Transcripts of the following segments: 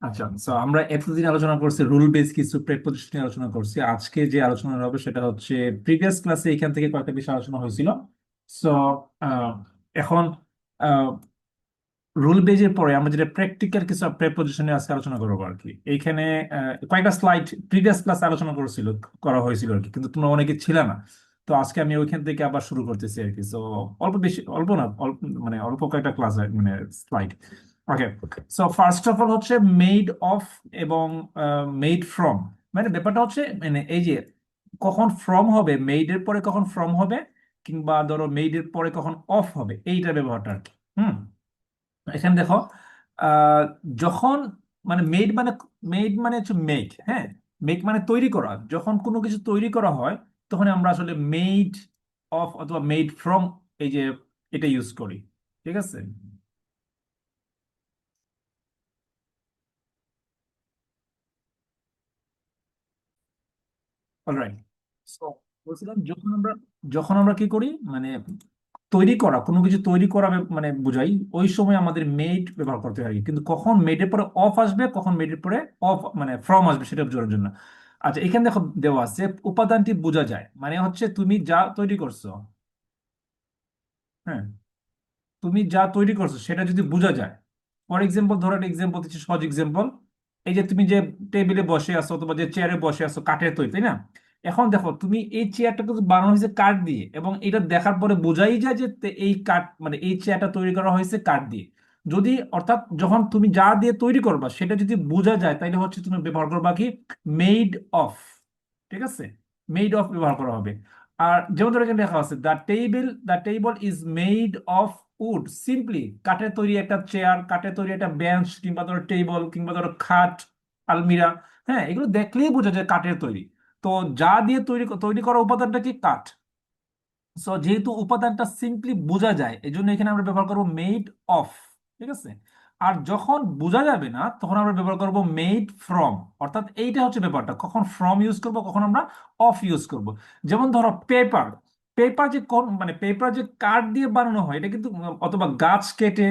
আচ্ছা, তো আমরা এতদিন আলোচনা করছি রুল বেস কিছু প্রেপোজিশন নিয়ে আলোচনা করছি। আজকে যে আলোচনা হবে সেটা হচ্ছে প্রিভিয়াস ক্লাসে এখান থেকে কয়েকটা বিষয় আলোচনা হয়েছিল। সো এখন রুল বেজের পরে আমরা যেটা প্র্যাকটিক্যাল কিছু প্রেপোজিশন নিয়ে আজকে আলোচনা করবো আর কি। এইখানে কয়েকটা স্লাইড প্রিভিয়াস ক্লাসে আলোচনা করা হয়েছিল আর কি, কিন্তু তোমরা অনেকে ছিল না। তো আজকে আমি ওইখান থেকে আবার শুরু করতেছি আর কি। সো অল্প বেশি, অল্প না, অল্প মানে অল্প কয়েকটা ক্লাস মানে slide. Okay, so first of all হচ্ছে মেড অফ এবং মেড ফ্রম। মানে ব্যাপারটা হচ্ছে মানে এই যে কখন ফ্রম হবে, মেইডের পরে কখন ফ্রম হবে, কিংবা ধরো মেইডের পরে কখন অফ হবে, এইটার ব্যবহারটা আর কি। হুম, এখানে দেখো, আহ, যখন মানে মেড মানে হচ্ছে মেক, হ্যাঁ। মেক মানে তৈরি করা। যখন কোনো কিছু তৈরি করা হয় তখন আমরা আসলে মেড অফ অথবা মেড ফ্রম, এই যে এটা ইউজ করি। ঠিক আছে। অলরাইট। সো বলছিলাম, যখন আমরা কি করি, মানে তৈরি করা, কোনো কিছু তৈরি করা মানে বুঝাই, ওই সময় আমাদের মেড ব্যবহার করতে হয়। কিন্তু কখন মেডের পরে অফ আসবে, কখন মেডের পরে অফ মানে ফ্রম আসবে, সেটা বোঝার জন্য। আচ্ছা, এখানে দেখো দেওয়া আছে উপাদানটি বোঝা যায়, মানে হচ্ছে তুমি যা তৈরি করছো। হ্যাঁ, তুমি যা তৈরি করছো সেটা যদি বোঝা যায়। ফর এক্সাম্পল, ধরো একটা এক্সাম্পল দিচ্ছি, সহজ এক্সাম্পল। এই যে তুমি যে টেবিলে বসে আছো অথবা যে চেয়ারে বসে আছো, কাঠের তৈরি, তাই না? এখন দেখো, তুমি এই চেয়ারটা কিন্তু বানানো হয়েছে কাঠ দিয়ে, এবং এটা দেখার পরে বোঝাই যায় যে এই কাঠ মানে এই চেয়ারটা তৈরি করা হয়েছে কাঠ দিয়ে। যদি অর্থাৎ যখন তুমি যা দিয়ে তৈরি করবা সেটা যদি বোঝা যায়, তাহলে হচ্ছে তুমি ব্যবহার করবা কি, মেড অফ। ঠিক আছে, মেড অফ ব্যবহার করা হবে। আর যেমন ধরো এখানে লেখা আছে the table is made of wood. Simply কাঠের তৈরি একটা চেয়ার, কাঠের তৈরি একটা বেঞ্চ, কিংবা ধরো টেবল, কিংবা ধরো খাট, আলমিরা। হ্যাঁ, এগুলো দেখলেই বোঝা যায় কাঠের তৈরি। তো যা দিয়ে তৈরি তৈরি করা উপাদানটা কি, কাঠ। সো যেহেতু উপাদানটা সিম্পলি বোঝা যায়, এই জন্য এখানে আমরা ব্যবহার করবো মেড অফ। ঠিক আছে। আর যখন বোঝা যাবে না তখন আমরা ব্যবহার করবো মেড ফ্রম। অর্থাৎ এইটা হচ্ছে ব্যাপারটা, কখন ফ্রম ইউজ করব, কখন আমরা অফ ইউজ করব। যেমন ধরো পেপার। পেপার যে কোন মানে পেপার যে কাঠ দিয়ে বানানো হয়, এটা কিন্তু অথবা গাছ কেটে,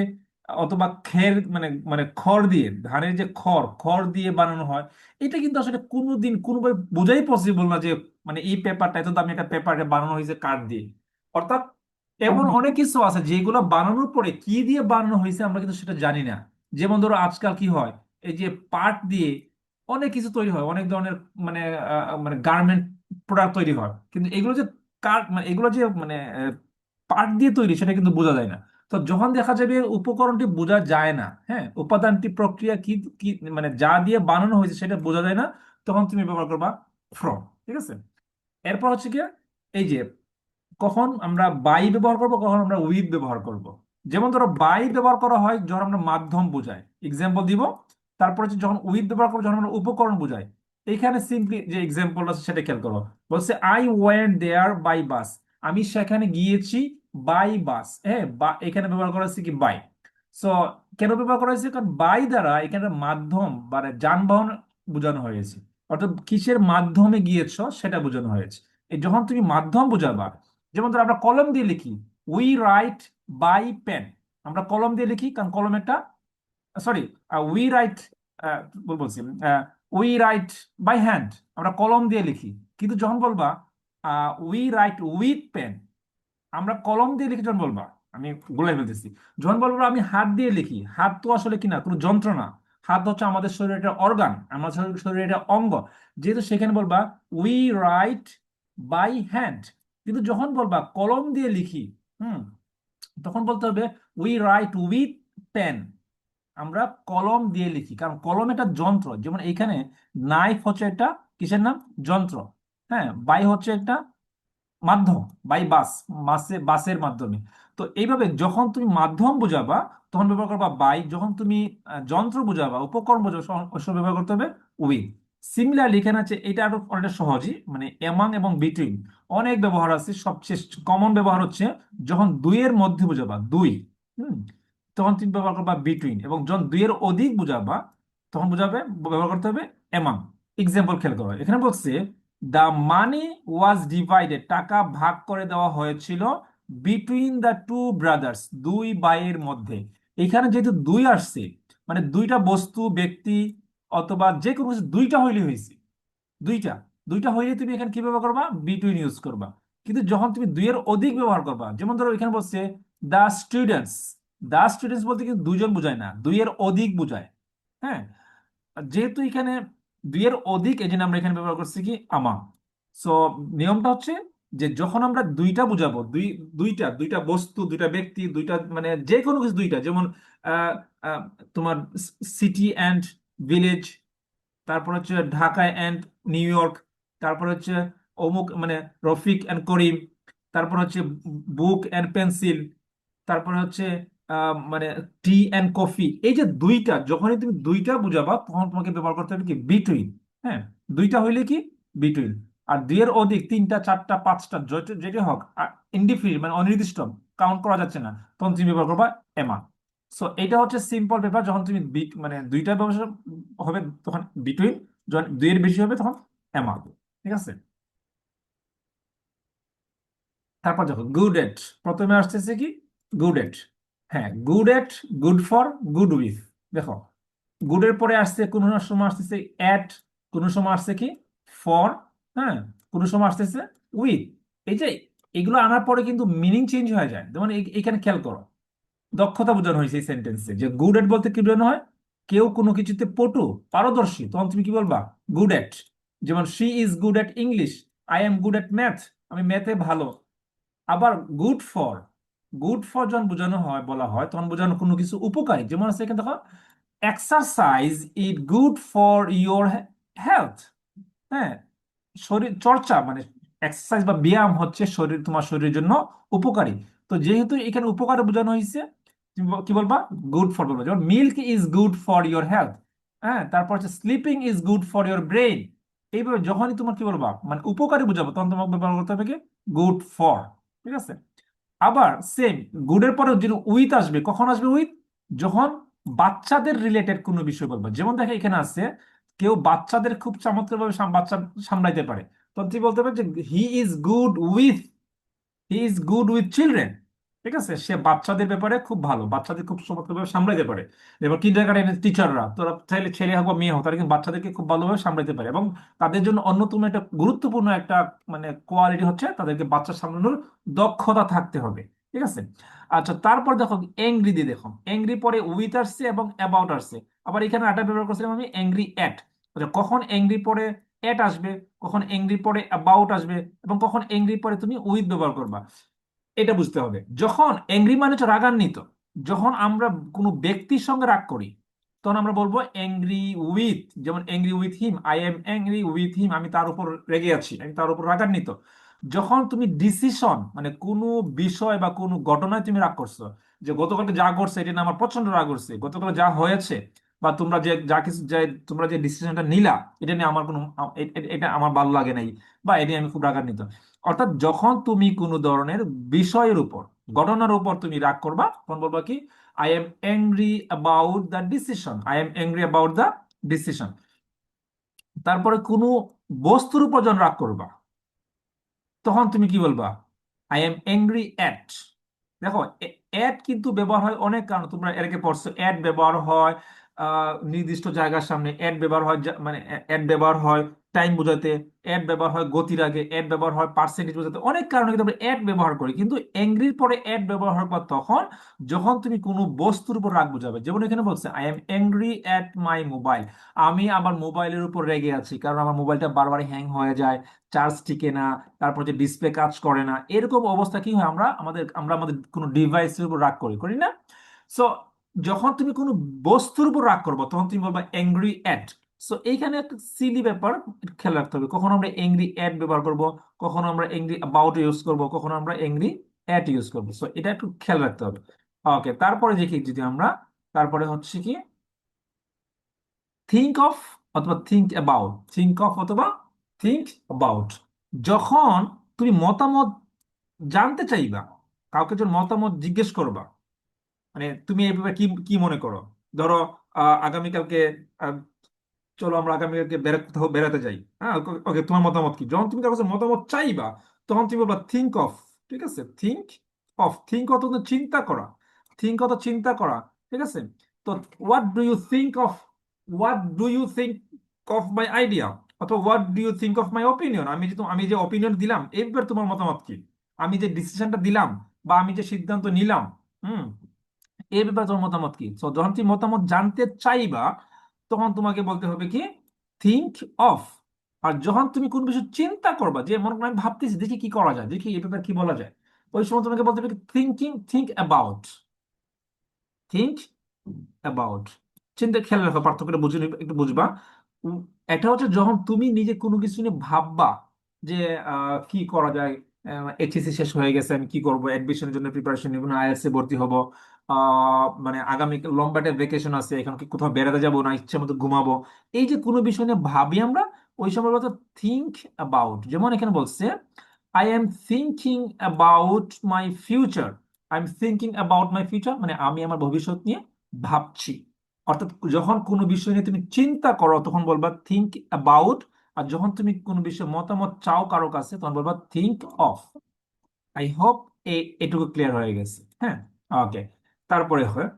অথবা খের মানে মানে খড় দিয়ে, ধানের যে খড় খড় দিয়ে বানানো হয়। এটা কিন্তু আসলে কোনোদিন কোনোভাবে বোঝাই পসিবল না যে মানে এই পেপারটা, এত দামি একটা পেপার বানানো হয়েছে কাঠ দিয়ে। অর্থাৎ এমন অনেক কিছু আছে যেগুলো বানানোর পরে কি দিয়ে বানানো হয়েছে আমরা কিন্তু সেটা জানি না। যেমন ধরো আজকাল কি হয়, এই যে পাট দিয়ে অনেক কিছু তৈরি হয়, অনেক ধরনের মানে মানে গার্মেন্ট প্রোডাক্ট তৈরি হয়, কিন্তু এগুলো যে কাঠ মানে এগুলো যে মানে পাট দিয়ে তৈরি সেটা কিন্তু বোঝা যায় না। তো যখন দেখা যাবে উপকরণটি বোঝা যায় না, হ্যাঁ, উপাদানটি প্রক্রিয়া কি কি মানে যা দিয়ে বানানো হয়েছে সেটা বোঝা যায় না, তখন তুমি ব্যবহার করবা ফ্রম। ঠিক আছে। এরপর হচ্ছে কি, এই যে কখন আমরা বাই ব্যবহার করব, কখন আমরা উইথ ব্যবহার করব। যেমন ধরো বাই ব্যবহার করা হয় যখন আমরা মাধ্যম বোঝাই, এক্সাম্পল দিব। তারপর হচ্ছে যখন উইথ ব্যবহার করবো যখন আমরা উপকরণ বোঝাই। এখানে সিম্পলি যে এক্সাম্পল আছে সেটা খেয়াল করো। বলছে I went there by bus. আমি সেখানে গিয়েছি বাই বাস। হ্যাঁ, বা এখানে ব্যবহার করা হচ্ছে কি, বাই। সো কেন ব্যবহার করা হয়েছে, কারণ বাই দ্বারা এখানে মাধ্যম মানে যানবাহন বোঝানো হয়েছে। অর্থাৎ কিসের মাধ্যমে গিয়েছো সেটা বোঝানো হয়েছে। এই যখন তুমি মাধ্যম বোঝাবা, যেমন ধরো আমরা কলম দিয়ে লিখি, উই রাইট বাই পেন। আমরা কলম দিয়ে লিখি কারণ কলম একটা, সরি, উই রাইট, বলছি, উই রাইট বাই হ্যান্ড, আমরা কলম দিয়ে লিখি। কিন্তু যখন বলবা উই রাইট উইথ পেন, আমরা কলম দিয়ে লিখি যখন বলবা, আমি গুলাই ফেলতেছি, যখন বলবো আমি হাত দিয়ে লিখি, হাত তো আসলে কিনা কোনো যন্ত্র না। হাত হচ্ছে আমাদের শরীরের একটা অর্গান, আমাদের শরীরের একটা অঙ্গ। যেহেতু সেখানে বলবা উই রাইট বাই হ্যান্ড। কিন্তু যখন বলবা কলম দিয়ে লিখি, হুম, তখন বলতে হবে উই রাইট উইথ পেন। আমরা কলম দিয়ে লিখি কারণ কলম একটা যন্ত্র। যেমন এইখানে নাইফ হচ্ছে একটা কিসের নাম, যন্ত্র। হ্যাঁ, বাই হচ্ছে একটা মাধ্যম, বাই বাস, বাসের মাধ্যমে। তো এইভাবে যখন তুমি মাধ্যম বোঝাবা তখন ব্যবহার করবা বাই, যখন তুমি যন্ত্র বোঝাবা, উপকরণ বোঝাবা, ওই সময় ব্যবহার করতে হবে উইথ। সিমিলারলি এখানে আছে, এটা আরো অনেকটা সহজই, মানে এমাং এবং বিটুইন অনেক ব্যবহার আছে। সবচেয়ে কমন ব্যবহার হচ্ছে যখন দুইয়ের মধ্যে বোঝাবা, দুই, হুম, তখন তুমি ব্যবহার করবা বিটুইন। এবং যখন দুইয়ের অধিক বোঝাবা তখন ব্যবহার করতে হবে এমাং। এক্সাম্পল খেয়াল করো, এখানে বলছে দ্য মানি ওয়াজ ডিভাইডেড, টাকা ভাগ করে দেওয়া হয়েছিল বিটুইন দ্য টু ব্রাদার্স, দুই ভাইয়ের মধ্যে। এখানে যেহেতু দুই আসছে, মানে দুইটা বস্তু ব্যক্তি অথবা যে কোনো কিছু দুইটা হইলে হয়েছে, দুইটা দুইটা হইলে তুমি এখানে কি ব্যবহার করবা, বিটুইন ইউজ করবা। কিন্তু যখন তুমি দুইয়ের অধিক ব্যবহার করবা, যেমন ধরো এখানে বলছে দা স্টুডেন্টস, দা স্টুডেন্টস বলতে কিন্তু দুইজন বোঝায় না, দুইয়ের অধিক বোঝায়। হ্যাঁ, আর যেহেতু এখানে দুইয়ের অধিক, এই জন্য আমরা এখানে ব্যবহার করছি কি আমা। সো নিয়মটা হচ্ছে যে যখন আমরা দুইটা বুঝাবো, দুইটা দুইটা বস্তু, দুইটা ব্যক্তি, দুইটা মানে যে কোনো কিছু দুইটা, যেমন আহ, আহ, তোমার সিটি অ্যান্ড ভিলেজ, তারপর হচ্ছে ঢাকা অ্যান্ড নিউ ইয়র্ক, তারপর হচ্ছে অমুক মানে রফিক অ্যান্ড করিম, তারপর হচ্ছে বুক অ্যান্ড পেন্সিল, তারপর হচ্ছে মানে টি অ্যান্ড কফি। এই যে দুইটা, যখনই তুমি দুইটা বুঝাবা তখন তোমাকে ব্যবহার করতে হবে কি, বিটুইন। হ্যাঁ, দুইটা হইলে কি, বিটুইন। আর দুইয়ের অধিক, তিনটা চারটা পাঁচটা যেটি হোক, ইনডিফিনিট মানে অনির্দিষ্ট, কাউন্ট করা যাচ্ছে না, তখন তুমি ব্যবহার করবা এমা। সো এটা হচ্ছে সিম্পল ব্যাপার, যখন তুমি মানে দুইটা ব্যবহার হবে তখন বিটুইন, যখন দুইয়ের বেশি হবে তখন এমা। ঠিক আছে। তারপর দেখো গুড এট, প্রথমে আসতেছে কি, গুড এট। হ্যাঁ, good at, good for, good with. দেখো, গুডের পরে আসছে কোনো সময় আসতেছে এট, কোনো সময় আসছে কি ফর, হ্যাঁ, কোনো সময় আসতেছে উইথ। এই যে এগুলো আনার পরে কিন্তু মিনিং চেঞ্জ হয়ে যায়। যেমন এখানে খেয়াল করো, দক্ষতা বোঝানো হয়েছে এই সেন্টেন্সে, যে গুড এট বলতে কি বোঝানো হয়, কেউ কোনো কিছুতে পটু, পারদর্শী, তখন তুমি কি বলবা, গুড এট। যেমন she is good at English, I am good at math, আমি ম্যাথে ভালো। আবার গুড ফর, গুড ফর যখন বোঝানো হয়, বলা হয় তখন বোঝানো কোনো কিছু উপকারী। যেমন আছে এখানে দেখো, exercise is good for your health. হ্যাঁ, শরীর চর্চা মানে এক্সারসাইজ বা ব্যায়াম হচ্ছে শরীর, তোমার শরীরের জন্য উপকারী। তো যেহেতু এখানে উপকার বোঝানো হয়েছে, তুমি কি বলবা, গুড ফর বলবা। যেমন milk is good for your health. হ্যাঁ, তারপর হচ্ছে sleeping is good for your brain. এইভাবে যখনই তোমার কি বলবা মানে উপকারী বুঝাবো, তখন তোমাকে ব্যবহার করতে হবে কি, গুড ফর। ঠিক আছে। আবার সেম, গুডের পরে যদি উইথ আসবে, কখন আসবে উইথ, যখন বাচ্চাদের রিলেটেড কোনো বিষয় বলবো। যেমন দেখে এখানে আছে, কেউ বাচ্চাদের খুব চমৎকার ভাবে বাচ্চা সামলাইতে পারে, তখন তুই বলতে পারবে যে he is good with, he is good with children. ঠিক আছে, সে বাচ্চাদের ব্যাপারে খুব ভালো, বাচ্চাদের খুব চমৎকারভাবে সামলাইতে পারে। এবার কিন্ডার গার্ডেনের টিচাররা, তোরা চাইলে ছেলে হোক বা মেয়ে হোক, তারা কিন্তু বাচ্চাদেরকে খুব ভালোভাবে সামলাইতে পারে। এবং তাদের জন্য অন্যতম একটা গুরুত্বপূর্ণ একটা মানে কোয়ালিটি হচ্ছে তাদেরকে বাচ্চা সামলানোর দক্ষতা থাকতে হবে। ঠিক আছে। আচ্ছা, তারপর দেখো অ্যাংরি দিয়ে, দেখো অ্যাংরি পরে উইথ আসছে এবং অ্যাবাউট আসছে। আবার এখানে আটা ব্যবহার করছিলাম আমি, অ্যাংরি অ্যাট। আচ্ছা, কখন অ্যাংরি পরে অ্যাট আসবে, কখন অ্যাংরি পরে অ্যাবাউট আসবে, এবং কখন অ্যাংরি পরে তুমি উইথ ব্যবহার করবা, এটা বুঝতে হবে। যখন অ্যাংরি মানে হচ্ছে রাগান্বিত, যখন আমরা কোনো ব্যক্তির সঙ্গে রাগ করি তখন আমরা বলবো অ্যাংরি উইথ। যেমন angry with him, I am angry with him, আমি তার উপর রেগে আছি, আমি তার উপর রাগান্বিত। যখন তুমি ডিসিশন মানে কোনো বিষয় বা কোনো ঘটনায় তুমি রাগ করছো, যে গতকালকে যা করছে এটা নিয়ে আমার প্রচন্ড রাগ করছে, গতকাল যা হয়েছে বা তোমরা যে যা কিছু যে তোমরা যে ডিসিশনটা নিলা, এটা নিয়ে আমার কোনো এটা আমার ভালো লাগে নাই, বা এটা নিয়ে আমি খুব রাগান্বিত। অর্থাৎ যখন তুমি কোনো ধরনের বিষয়ের উপর, ঘটনার উপর তুমি রাগ করবা, তখন বলবা কি, I am angry about the decision, I am angry about the decision. তারপরে কোনো বস্তুর উপর যখন রাগ করবা, তখন তুমি কি বলবা, আই এম অ্যাংরি অ্যাট। দেখো, অ্যাট কিন্তু ব্যবহার হয় অনেক কারণ, তোমরা এর আগে পড়ছো, অ্যাট ব্যবহার হয় নির্দিষ্ট জায়গার সামনে, অ্যাট ব্যবহার হয় মানে অ্যাট ব্যবহার হয় টাইম বোঝাতে, অ্যাট ব্যবহার হয় গতির আগে, অ্যাট ব্যবহার হয় পার্সেন্টেজ বোঝাতে, অনেক কারণে কিন্তু আমরা অ্যাট ব্যবহার করি। কিন্তু অ্যাংরির পরে অ্যাট ব্যবহার হয় বা তখন, যখন তুমি কোনো বস্তুর উপর রাগ বোঝাবে। যেমন এখানে বলছে I am angry at my mobile, আমি আমার মোবাইলের উপর রেগে আছি, কারণ আমার মোবাইলটা বারবার হ্যাং হয়ে যায়, চার্জ টিকে না, তারপর যে ডিসপ্লে কাজ করে না, এরকম অবস্থা কি হয়, আমরা আমাদের কোনো ডিভাইসের উপর রাগ করি, করি না? সো যখন তুমি কোনো বস্তুর উপর রাগ করবো, তখন তুমি বলবা অ্যাংরি অ্যাট। সো এইখানে একটা সিলি ব্যাপার খেয়াল রাখতে হবে, কখন আমরা অ্যাংরি অ্যাট ব্যবহার করব, কখন আমরা অ্যাংরি অ্যাবাউট ইউজ করব, কখন আমরা অ্যাংরি অ্যাট ইউজ করবো। সো এটা একটু খেয়াল রাখতে হবে। ওকে, তারপরে দেখি যদি আমরা, তারপরে হচ্ছে কি, থিঙ্ক অফ অথবা থিঙ্ক অ্যাবাউট, থিঙ্ক অফ অথবা থিঙ্ক অ্যাবাউট। যখন তুমি মতামত জানতে চাইবা, কাউকে যখন মতামত জিজ্ঞেস করবা, মানে তুমি এই ব্যাপারে কি কি মনে করো, ধরো আগামীকালকে আহ, চলো আমরা আগামীকালকে কোথাও বেড়াতে যাই, হ্যাঁ, ওকে তোমার মতামত কি, যখন তুমি তার কাছে মতামত চাইবা, তখন তুমি বলবা থিঙ্ক অফ। ঠিক আছে, থিঙ্ক অফ, থিঙ্ক অত চিন্তা করা, থিঙ্ক অত চিন্তা করা। ঠিক আছে। তো what do you think of what do you think of my idea, অথবা what do you think of my opinion, আমি যে অপিনিয়ন দিলাম এই ব্যাপারে তোমার মতামত কি, আমি যে ডিসিশনটা দিলাম বা আমি যে সিদ্ধান্ত নিলাম, হুম, এই ব্যাপারে তোমার মতামত কি। তো যখন তুমি মতামত জানতে চাইবা তখন তোমাকে বলতে হবে কি, থিঙ্ক অফ। আর যখন তুমি কোন বিষয় চিন্তা করবা, যে মনে করো আমি ভাবতেছি দেখি কি করা যায়, দেখি এই ব্যাপারে কি বলা যায়, ওই সময় তোমাকে বলতে হবে থিঙ্ক অ্যাবাউট, থিঙ্ক অ্যাবাউট। চিন্তা, খেয়াল রাখো পার্থক্যটা বুঝে একটু বুঝবা। উম, একটা হচ্ছে যখন তুমি নিজে কোনো কিছু নিয়ে ভাববা যে কি করা যায়, এইচএসসি শেষ হয়ে গেছে, আমি কি করবো, অ্যাডমিশনের জন্য প্রিপারেশন নিব না আইএলটিএস এ ভর্তি হব, মানে আগামী লম্বা একটা ভেকেশন আছে, এখন কি কোথাও বেড়াতে যাবো না ইচ্ছে মতো ঘুমাবো, এই যে কোনো বিষয় নিয়ে ভাবি আমরা, ওই সময় বলতে থিঙ্ক অ্যাবাউট। যেমন এখানে বলছে I am thinking about my future, I am thinking about my future মানে আমি আমার ভবিষ্যৎ নিয়ে ভাবছি। অর্থাৎ যখন কোনো বিষয় নিয়ে তুমি চিন্তা করো তখন বলবা থিঙ্ক অ্যাবাউট, আর যখন তুমি কোনো বিষয়ে মতামত চাও কারো কাছে তখন বলবা থিঙ্ক অফ। আই হোপ এটুকু ক্লিয়ার হয়ে গেছে, হ্যাঁ। ওকে, তারপরে হয়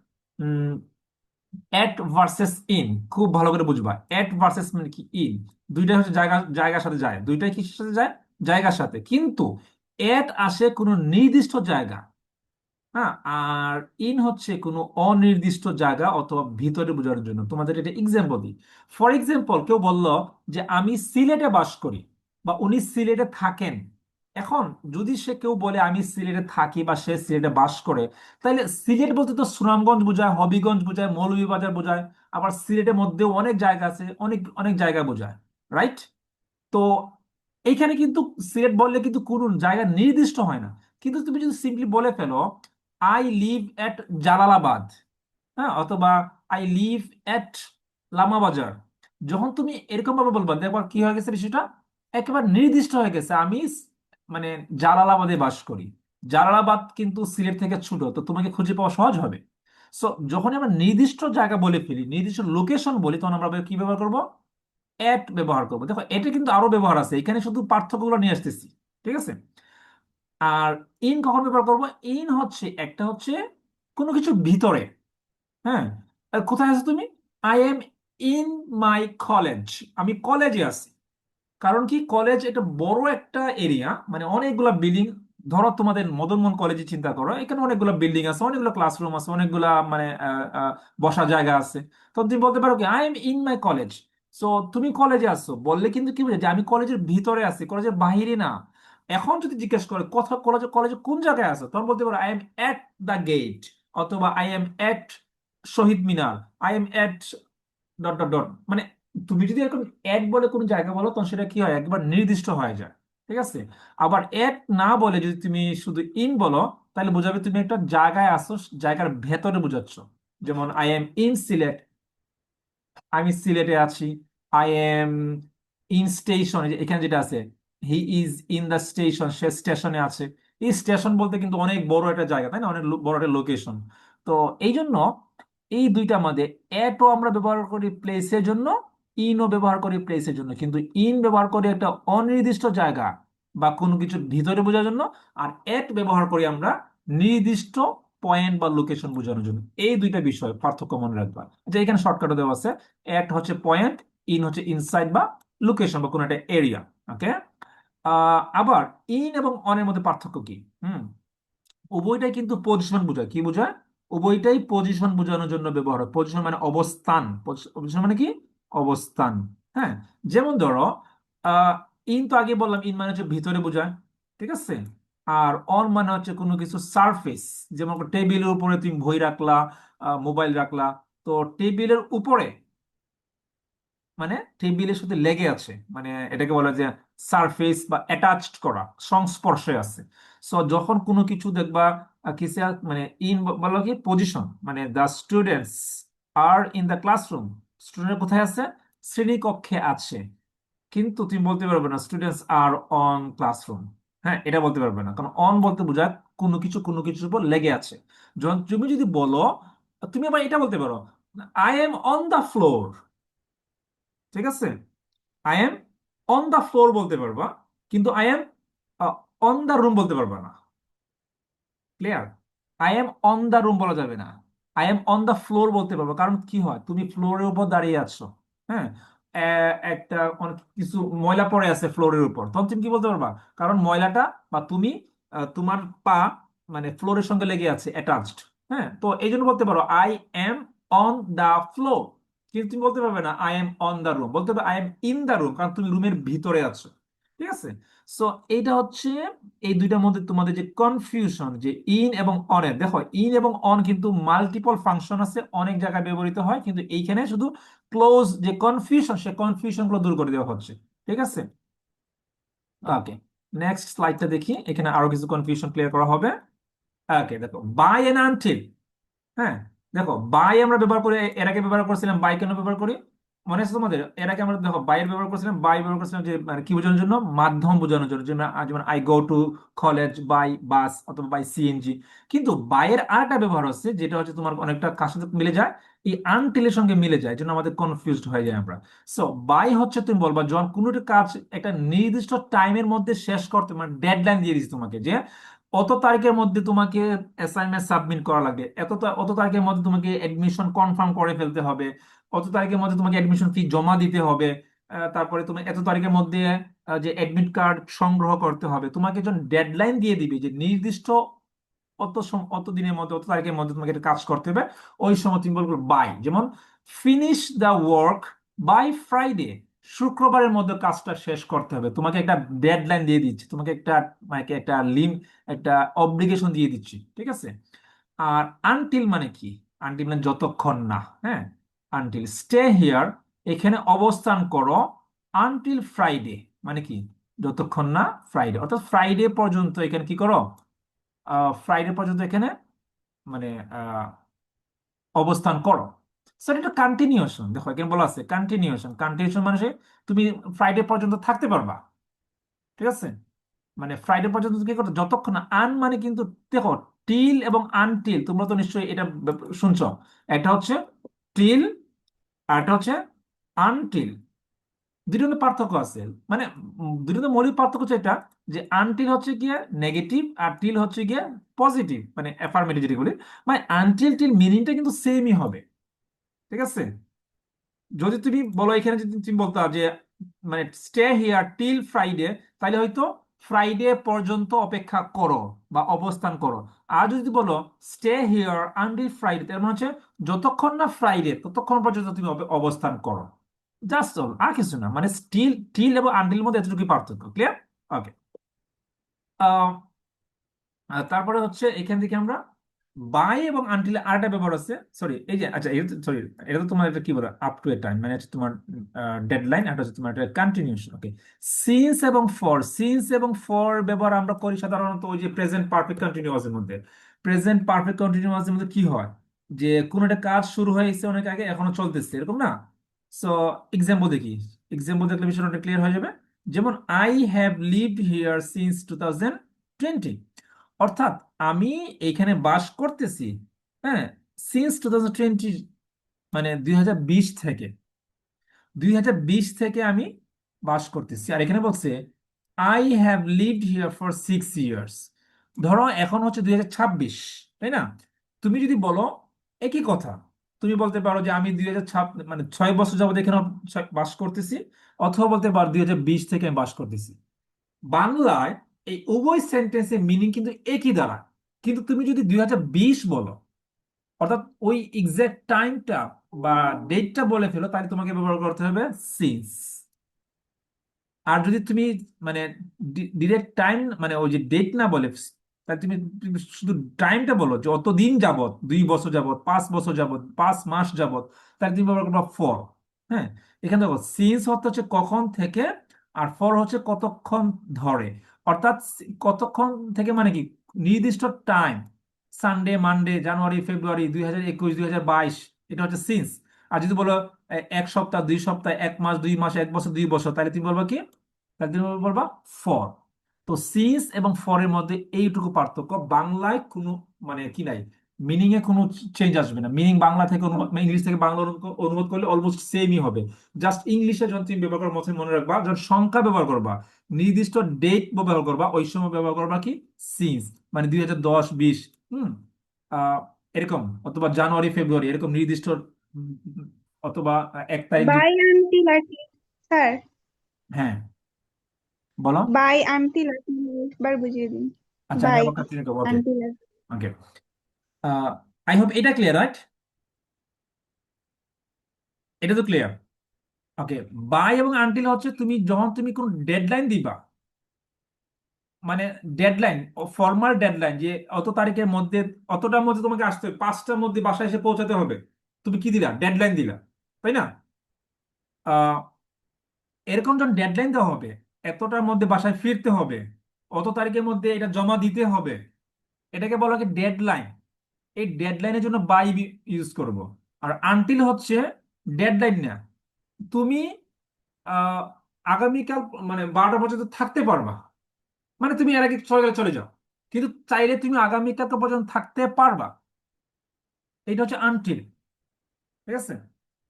এট ভার্সেস ইন। খুব ভালো করে বুঝবা, এট ভার্সেস মানে কি, ইন। দুইটাই হচ্ছে জায়গার সাথে যায়, দুইটাই কিসের সাথে যায়, জায়গার সাথে। কিন্তু এট আসে কোনো নির্দিষ্ট জায়গা, হ্যাঁ, আর ইন হচ্ছে কোনো অনির্দিষ্ট জায়গা অথবা ভিতরে বোঝানোর জন্য। তোমাদের এটা এক্সাম্পল দিই। ফর এক্সাম্পল, কেউ বলল যে আমি সিলেটে বাস করি বা উনি সিলেটে থাকেন। এখন যদি সে কেউ বলে আমি সিলেটে থাকি বা সে সিলেটে বাস করে, তাহলে সিলেট বলতে তো সুনামগঞ্জ বোঝায়, হবিগঞ্জ বোঝায়, মৌলভীবাজার বোঝায়, আবার সিলেটের মধ্যেও অনেক জায়গা আছে, অনেক অনেক জায়গা বোঝায়, রাইট? তো এইখানে কিন্তু সিলেট বললে কিন্তু কোন জায়গা নির্দিষ্ট হয় না। কিন্তু তুমি যদি সিম্পলি বলে ফেলো আই লিভ এট জালালাবাদ, হ্যাঁ, অথবা আই লিভ এট লামাবাজার, যখন তুমি এরকম ভাবে বলবা দেখবা কি হয়ে গেছে বিষয়টা, একেবারে নির্দিষ্ট হয়ে গেছে। মানে জালালাবাদে বাস করি। জালালাবাদ কিন্তু সিলেট থেকে ছোট, তো তোমাকে খুঁজে পাওয়া সহজ হবে। সো যখন আমরা নির্দিষ্ট জায়গা বলে ফেলি, নির্দিষ্ট লোকেশন বলি, তখন আমরা কি ব্যবহার করব, এট ব্যবহার করবো। দেখো এটা কিন্তু আরো ব্যবহার আছে, এখানে শুধু পার্থক্যগুলো নিয়ে আসতেছি, ঠিক আছে। আর ইন কখন ব্যবহার করবো, ইন হচ্ছে একটা হচ্ছে কোনো কিছু ভিতরে, হ্যাঁ। আর কোথায় আছো তুমি, I am in my college, আমি কলেজে আছি। কারণ কি, কলেজ এটা বড় একটা এরিয়া, মানে অনেকগুলা বিল্ডিং। ধরো তোমাদের মদন মোহন কলেজে চিন্তা করো, এখানে অনেকগুলো বিল্ডিং আছে, অনেকগুলো ক্লাসরুম আছে, অনেকগুলা মানে বসার জায়গা আছে। তো তুমি বলতে পারো কি I am in my college. So তুমি কলেজে আছো বললে কিন্তু কি বুঝে, যে আমি কলেজের ভিতরে আছি, কলেজের বাহিরে না। এখন যদি জিজ্ঞেস করে কথা কলেজে কলেজে কোন জায়গায় আছো, তখন বলতে পারো I am at the gate, অথবা I am at Shaheed Minar, I am at dot dot dot. মানে তুমি যদি এরকম এক বলে কোনো জায়গা বলো তখন সেটা কি হয়, একবার নির্দিষ্ট হয়ে যায়, ঠিক আছে। আবার এক না বলে যদি তুমি শুধু ইন বলো, তাহলে বোঝাবে তুমি একটা জায়গায় আসো, জায়গার ভেতরে বোঝাচ্ছ। যেমন আই এম ইন সিলেট, আমি সিলেটে আছি। আই এম ইন স্টেশন, এখানে যেটা আছে, he is in the station, সে স্টেশনে আছে। এই স্টেশন বলতে কিন্তু অনেক বড় একটা জায়গা, তাই না, অনেক বড় একটা লোকেশন। তো এই জন্য এই দুইটার মধ্যে এটও আমরা ব্যবহার করি প্লেসের জন্য, ইনও ব্যবহার করি প্লেসের জন্য, কিন্তু ইন ব্যবহার করি একটা অনির্দিষ্ট জায়গা বা কোনো কিছুর ভিতরে বোঝার জন্য, আর এট ব্যবহার করি আমরা নির্দিষ্ট পয়েন্ট বা লোকেশন বোঝানোর জন্য। এই দুইটা বিষয় পার্থক্য মনে রাখবা, যে এখানে শর্টকাটে দেওয়া আছে। এট হচ্ছে পয়েন্ট, ইন হচ্ছে ইনসাইড বা লোকেশন বা কোনো একটা এরিয়া। ওকে। আবার ইন এবং অনের মধ্যে পার্থক্য কি? হুম, উভয়টাই কিন্তু পজিশন বোঝায়। কি বোঝায়? উভয়টাই পজিশন বোঝানোর জন্য ব্যবহার হয়। পজিশন মানে অবস্থান, পজিশন মানে কি, অবস্থান, হ্যাঁ। যেমন ধরো আহ ইন তো আগে বললাম, ইন মানে হচ্ছে ভিতরে বোঝায়, ঠিক আছে। আর অন মানে হচ্ছে কোনো কিছু সারফেস, যেমন টেবিলের উপরে তুমি বই রাখলা, মোবাইল রাখলা, তো টেবিলের উপরে মানে টেবিলের সাথে লেগে আছে, মানে এটাকে বলা যায় সারফেস বা অ্যাটাচড করা, সংস্পর্শে আছে। সো যখন কোনো কিছু দেখবা কিসে মানে ইন বলো কি পজিশন, মানে the students are in the classroom, student কোথায় আছে, শ্রেণী কক্ষে আছে। কিন্তু তুমি বলতে পারবে না স্টুডেন্টস আর অন ক্লাসরুম, হ্যাঁ, এটা বলতে পারবে না, কারণ অন বলতে বোঝায় কোনো কিছু কোনো কিছুর উপর লেগে আছে। যখন তুমি যদি বলো, তুমি আবার এটা বলতে পারো I am on the floor, ঠিক আছে। I am on the floor বলতে পারবা, কিন্তু I am on the room বলতে পারবা না। Clear? I am on the room বলা যাবে না, I am on the floor বলতে পারবো, কারণ কি হয়, তুমি ফ্লোরের উপর দাঁড়িয়ে আছো, হ্যাঁ, একটা অনেক কিছু ময়লা পড়ে আছে ফ্লোরের উপর, তখন তুমি কি বলতে পারবা, কারণ ময়লাটা বা তুমি তোমার পা মানে ফ্লোরের সঙ্গে লেগে আছে, অ্যাটাচড। হ্যাঁ, তো এই জন্য বলতে পারো I am on the floor. কিন্তু তুমি বলতে পারবে না I am on the room, বলতে পারবে I am in the room, কারণ তুমি রুমের ভিতরে আছো। ঠিক আছে। সো এইটা হচ্ছে এই দুইটার মধ্যে তোমাদের যে কনফিউশন, যে ইন এবং অনের, দেখো ইন এবং অন কিন্তু মাল্টিপল ফাংশন আছে, অনেক জায়গায় ব্যবহৃত হয়, কিন্তু এইখানে শুধু ক্লোজ যে কনফিউশন, সে কনফিউশন গুলো দূর করে দেওয়া হচ্ছে। ঠিক আছে। ওকে, নেক্সট স্লাইডটা দেখি, এখানে আরো কিছু কনফিউশন ক্লিয়ার করা হবে। ওকে, দেখো বাই এন্ড আনটিল। হ্যাঁ, দেখো বাই আমরা ব্যবহার করে, এর আগে ব্যবহার করছিলাম বাই কেন ব্যবহার করি, মনে আছে তোমাদের? এর আগে আমরা দেখো বাইয়ের ব্যবহার করছিলাম, বাই ব্যবহার করছিলাম যে মানে কি বোঝানোর জন্য, মাধ্যম বোঝানোর জন্য, যেমন যেমন I go to college by bus অথবা বাই সিএনজি। কিন্তু বাইয়ের আরেকটা ব্যবহার হচ্ছে, যেটা হচ্ছে তোমার অনেকটা কার সাথে মিলে যায়, এই আনটিলের সঙ্গে মিলে যায়, জন্য আমাদের কনফিউজড হয়ে যায় আমরা। সো বাই হচ্ছে তুমি বলবা যখন কোনো একটা কাজ একটা নির্দিষ্ট টাইমের মধ্যে শেষ করতে, মানে ডেডলাইন দিয়ে দিচ্ছি তোমাকে, যে অত তারিখের মধ্যে তোমাকে অ্যাসাইনমেন্ট সাবমিট করা লাগবে, অত তারিখের মধ্যে তোমাকে এডমিশন কনফার্ম করে ফেলতে হবে, অত তারিখের মধ্যে তোমাকে এডমিশন ফি জমা দিতে হবে, তারপরে তুমি এত তারিখের মধ্যে যে এডমিট কার্ড সংগ্রহ করতে হবে, তোমাকে যখন ডেডলাইন দিয়ে দিবে যে নির্দিষ্ট অত দিনের মধ্যে, অত তারিখের মধ্যে তোমাকে এটা কাজ করতে হবে, ওই সময় তুমি বলবে বাই। যেমন finish the work by Friday, শুক্রবারের মধ্যে কাজটা শেষ করতে হবে, তোমাকে একটা ডেডলাইন দিয়ে দিচ্ছি, তোমাকে একটা মানে কি একটা একটা অব্লিগেশন দিয়ে দিচ্ছি। ঠিক আছে। আর আনটিল মানে কি? আনটিল মানে যতক্ষণ না। হ্যাঁ, আনটিল স্টে হিয়ার, এখানে অবস্থান করো, আনটিল ফ্রাইডে মানে কি, যতক্ষণ না ফ্রাইডে, অর্থাৎ ফ্রাইডে পর্যন্ত এখানে কি করো, ফ্রাইডে পর্যন্ত এখানে মানে আহ, অবস্থান করো। স্যার এটা কন্টিনিউশন, দেখো এখানে বলা আছে কন্টিনিউশন, কন্টিনিউশন মানে তুমি ফ্রাইডে পর্যন্ত থাকতে পারবা। ঠিক আছে, মানে ফ্রাইডে পর্যন্ত তুমি কি করতে, যতক্ষণ না। আন মানে কিন্তু দেখো, টিল এবং আনটিল তোমরা তো নিশ্চয়ই এটা শুনছো, একটা হচ্ছে টিল আর একটা হচ্ছে আনটিল, দুটোর মধ্যে পার্থক্য আছে। মানে দুটোর মধ্যে মৌলিক পার্থক্য হচ্ছে এটা, যে আনটিল হচ্ছে গিয়ে নেগেটিভ আর টিল হচ্ছে গিয়ে পজিটিভ, মানে অ্যাফার্মেটিভ যেটা বলি, মানে আনটিল টিল মিনিংটা কিন্তু সেমই হবে। ঠিক আছে। যদি তুমি বলো এখানে, যদি তুমি বলতো যে মানে স্টে হিয়ার টিল ফ্রাইডে, তাহলে হয়তো ফ্রাইডে পর্যন্ত অপেক্ষা করো বা অবস্থান করো। আর যদি বলো স্টে হিয়ার আনটিল ফ্রাইডে, তার মানে হচ্ছে যতক্ষণ না ফ্রাইডে ততক্ষণ পর্যন্ত তুমি অবস্থান করো। জাস্ট অল, আর কিছু না, মানে স্টিল টিল এবং আনটিল মধ্যে এতটুকুই পার্থক্য। ক্লিয়ার? ওকে। তারপরে হচ্ছে এখান থেকে আমরা বাই এবং আনটিল আরেকটা ব্যবহার আছে, সরি এই যে আচ্ছা, সরি, এটা তো তোমার এটা কি বলে, আপ টু এ টাইম মানে হচ্ছে তোমার ডেডলাইন, আর হচ্ছে তোমার কন্টিনিউশন। ওকে, সিন্স এবং ফর, সিন্স এবং ফর ব্যবহার আমরা করি সাধারণত ওই যে প্রেজেন্ট পারফেক্ট কন্টিনিউয়াস এর মধ্যে। প্রেজেন্ট পারফেক্ট কন্টিনিউয়াস এর মধ্যে কি হয়, যে কোনো একটা কাজ শুরু হয়েছে অনেক আগে, এখনো চলতেছে, এরকম না? সো এক্সাম্পল দেখি, এক্সাম্পল দেখলে বিষয়টা ক্লিয়ার হয়ে যাবে। যেমন I have lived here since 2020, অর্থাৎ আমি এখানে বাস করতেছি, হ্যাঁ, সিন্স 2020, মানে 2020 থেকে, 2020 থেকে আমি বাস করতেছি। আর এখানে বলছে I have lived here for 6 years. ধরো এখন হচ্ছে 2026, তাই না? তুমি যদি বলো একই কথা, তুমি বলতে পারো যে আমি 2026 মানে 6 বছর যাবত এখানে বাস করতেছি, অথবা বলতে পারো 2020 থেকে আমি বাস করতেছি। বাংলায় এই উভয় সেন্টেন্সের মিনিং কিন্তু একই দাঁড়ায়, কিন্তু তুমি যদি 2020 বলো, অর্থাৎ ওই এক্সাক্ট টাইমটা বা ডেটটা বলে ফেলো, তাহলে তোমাকে ব্যবহার করতে হবে সিন্স। আর যদি তুমি মানে ডিরেক্ট টাইম মানে ওই যে ডেট না বলে, তাহলে তুমি শুধু টাইমটা বলো, যে অতদিন যাবত, 2 বছর যাবত, 5 বছর যাবত, 5 মাস যাবত, তাহলে তুমি ব্যবহার করবা ফর। হ্যাঁ, এখানে দেখো সিন্স অর্থ হচ্ছে কখন থেকে, আর ফর হচ্ছে কতক্ষণ ধরে। অর্থাৎ কতক্ষণ থেকে মানে কি, নির্দিষ্ট টাইম, সানডে মানডে জানুয়ারি ফেব্রুয়ারি 2021 2022, এটা হচ্ছে সিন্স। আর যদি বলো 1 সপ্তাহ 2 সপ্তাহ 1 মাস 2 মাস 1 বছর 2 বছর, তাহলে তুমি বলবা কি, তাহলে তুমি বলবা ফর। তো সিন্স এবং ফরের মধ্যে এইটুকু পার্থক্য, বাংলায় কোনো মানে কি নাই, মিনিং এ কোনো চেঞ্জ আসবে না। মিনিং বাংলা থেকে অনুবাদ, ইংলিশ থেকে বাংলা অনুবাদ করলে অলমোস্ট সেমই হবে। জাস্ট ইংলিশে যখন তুমি ব্যবহার করার মতো মনে রাখবা, যখন সংখ্যা ব্যবহার করবা, নির্দিষ্ট ডেট ব্যবহার করবা, ওই সময় ব্যবহার করবা কি সিন্স, মানে 2010 20। হুম। আহ এরকম, অথবা জানুয়ারি ফেব্রুয়ারি এরকম নির্দিষ্ট, উম, অথবা 1 তারিখ বাই আনটিল আর কি স্যার? হ্যাঁ, বলো। বাই আনটিল আর কি একবার বুঝিয়ে দিন। আচ্ছা, আমি বাই আবার কন্টিনিউ করবো। ওকে, আনটিল। ওকে, আই হোপ এটা ক্লিয়ার, রাইট? এটা তো ক্লিয়ার। ওকে, বাই এবং আনটিল হচ্ছে তুমি যখন তুমি কোন ডেডলাইন দিবা, মানে ডেডলাইন, ফর্মাল ডেডলাইন, যে অত তারিখের মধ্যে, অতটার মধ্যে তোমাকে আসতে হবে, 5টার মধ্যে বাসায় এসে পৌঁছাতে হবে, তুমি কি দিলা? ডেডলাইন দিলা, তাই না? আহ এরকম যখন ডেডলাইন দেওয়া হবে, এতটার মধ্যে বাসায় ফিরতে হবে, অত তারিখের মধ্যে এটা জমা দিতে হবে, এটাকে বলা হয় ডেডলাইন। এই ডেডলাইনের জন্য বাই ইউজ করব। আর আনটিল হচ্ছে ডেডলাইন না, তুমি আহ আগামীকাল মানে 12টা পর্যন্ত থাকতে পারবা, মানে তুমি এর আগে চলে গেলে চলে যাও, কিন্তু চাইলে তুমি আগামীকাল পর্যন্ত থাকতে পারবা। এটা হচ্ছে আনটিল। ঠিক আছে?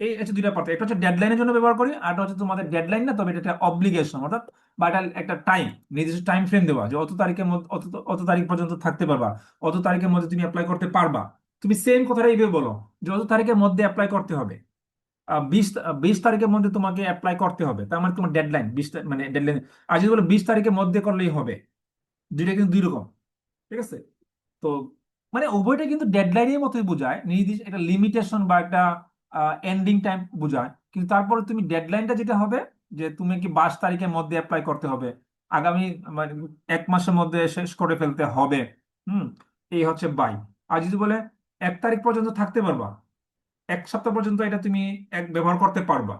এই হচ্ছে দুইটা পার্থক্য, একটা হচ্ছে ডেডলাইনের জন্য ব্যবহার করি, আর একটা হচ্ছে তোমাদের ডেডলাইন না, তবে এটা একটা অব্লিগেশন, অর্থাৎ বা এটা একটা টাইম, নির্দিষ্ট টাইম ফ্রেম দেওয়া, যে অত তারিখের মধ্যে, অত তারিখ পর্যন্ত থাকতে পারবা, অত তারিখের মধ্যে তুমি অ্যাপ্লাই করতে পারবা। তুমি সেম কথাটা এইভাবে বলো, যে অত তারিখের মধ্যে অ্যাপ্লাই করতে হবে, 20 তারিখের মধ্যে তোমাকে অ্যাপ্লাই করতে হবে, তার মানে তোমার ডেডলাইন 20, মানে ডেডলাইন। আর যদি বলো 20 তারিখের মধ্যে করলেই হবে, দুইটা কিন্তু দুই রকম। ঠিক আছে? তো মানে উভয়টা কিন্তু ডেডলাইনের মতোই বোঝায়, নির্দিষ্ট একটা লিমিটেশন বা একটা এন্ডিং টাইম বোঝায়, কিন্তু তারপরে তুমি ডেডলাইনটা যেটা হবে, যে তুমি কি 22 তারিখের মধ্যে অ্যাপ্লাই করতে হবে, আগামী মানে 1 মাসের মধ্যে শেষ করে ফেলতে হবে। হুম, এই হচ্ছে বাই। আর যদি বলে 1 তারিখ পর্যন্ত থাকতে পারবা, 1 সপ্তাহ পর্যন্ত এটা তুমি ব্যবহার করতে পারবা,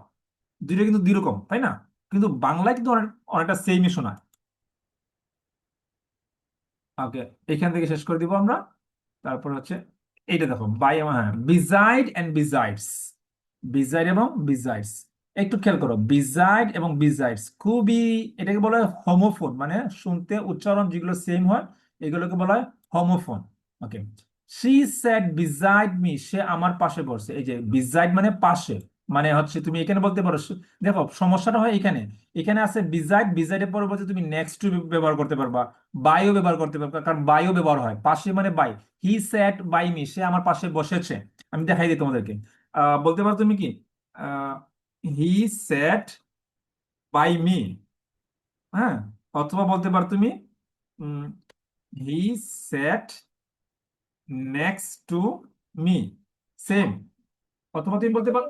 দুইটা কিন্তু দুই রকম, তাই না? কিন্তু বাংলায় কিন্তু অনেকটা সেমই শোনায়। ওকে, এখান থেকে শেষ করে দিব আমরা। তারপর হচ্ছে এইটা দেখো, বাই, হ্যাঁ, বিজাইড এন্ড বিজাইডস, বিজাইড এবং বিজাইডস। একটু খেয়াল করো, বিজাইড এবং বিজাইডস খুবই, এটাকে বলা হয় হোমোফোন, মানে শুনতে উচ্চারণ যেগুলো সেম হয়, এগুলোকে বলা হয় homophone. Okay, she sat beside me, সে আমার পাশে বসে। এই যে বিজাইড মানে পাশে, মানে হচ্ছে তুমি এখানে বলতে পারো, দেখো সমস্যাটা হয় এখানে, এখানে আছে বিজাইড, বিজাইডের পরবর্তী তুমি নেক্সট টু ব্যবহার করতে পারবা, বাইও ব্যবহার করতে পারবা, কারণ বাইও ব্যবহার হয় পাশে, মানে by. He sat by me, সে আমার পাশে বসেছে। আমি দেখাই দিই তোমাদেরকে। বলতে পারো তুমি কি, হি স্যাট বাই মি, হ্যাঁ, অথবা বলতে পারো তুমি হি স্যাট নেক্সট টু মি, সেম। অথবা তুমি বলতে পারো,